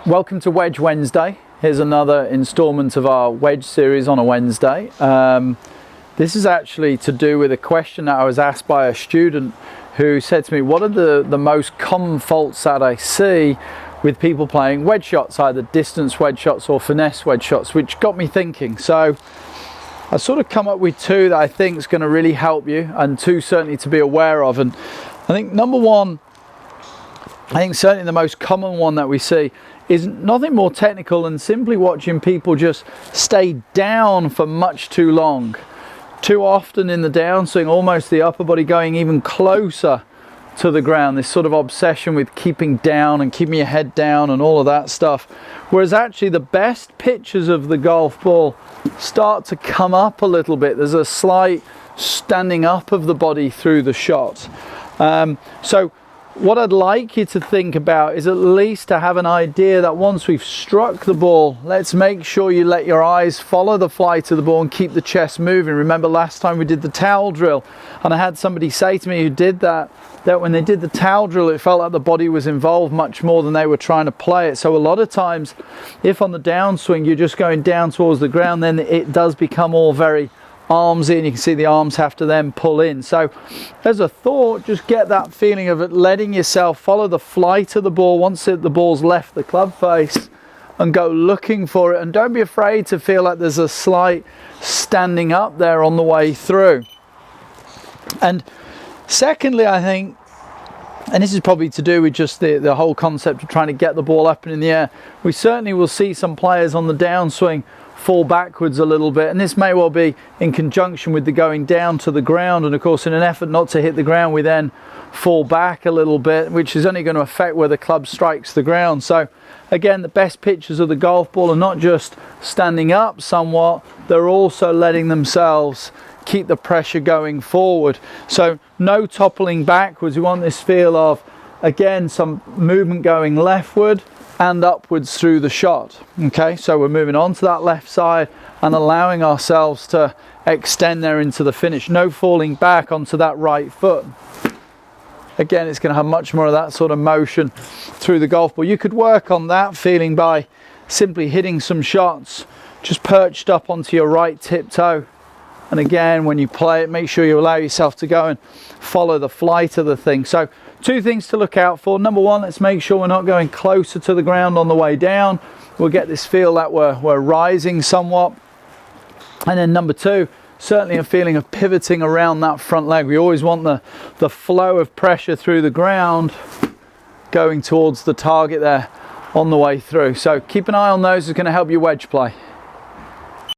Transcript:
Welcome to Wedge Wednesday. Here's another installment of our wedge series on a Wednesday. This is actually to do with a question that I was asked by a student who said to me, what are the most common faults that I see with people playing wedge shots, either distance wedge shots or finesse wedge shots, which got me thinking. So I sort of come up with two that I think is going to really help you, and two certainly to be aware of. And I think number one, I think certainly the most common one that we see is nothing more technical than simply watching people just stay down for much too long. Too often in the downswing, almost the upper body going even closer to the ground, this sort of obsession with keeping down and keeping your head down and all of that stuff. Whereas actually the best pitches of the golf ball start to come up a little bit. There's a slight standing up of the body through the shot. So what I'd like you to think about is at least to have an idea that once we've struck the ball, let's make sure you let your eyes follow the flight of the ball and keep the chest moving. Remember last time we did the towel drill, and I had somebody say to me who did that when they did the towel drill, it felt like the body was involved much more than they were trying to play it. So a lot of times, if on the downswing you're just going down towards the ground, then it does become all very arms in. You can see the arms have to then pull in. So as a thought, just get that feeling of it, letting yourself follow the flight of the ball once the ball's left the club face, and go looking for it. And don't be afraid to feel like there's a slight standing up there on the way through. And secondly, I think, and this is probably to do with just the whole concept of trying to get the ball up and in the air, we certainly will see some players on the downswing fall backwards a little bit, and this may well be in conjunction with the going down to the ground, and of course in an effort not to hit the ground we then fall back a little bit, which is only going to affect where the club strikes the ground. So again, the best pitchers of the golf ball are not just standing up somewhat, they're also letting themselves keep the pressure going forward. So no toppling backwards. We want this feel of, again, some movement going leftward and upwards through the shot. Okay, so we're moving on to that left side and allowing ourselves to extend there into the finish. No falling back onto that right foot. Again, it's going to have much more of that sort of motion through the golf ball. You could work on that feeling by simply hitting some shots just perched up onto your right tiptoe. And again, when you play it, make sure you allow yourself to go and follow the flight of the thing. So two things to look out for. Number one, let's make sure we're not going closer to the ground on the way down. We'll get this feel that we're rising somewhat. And then number two, certainly a feeling of pivoting around that front leg. We always want the flow of pressure through the ground going towards the target there on the way through. So keep an eye on those. It's going to help you wedge play.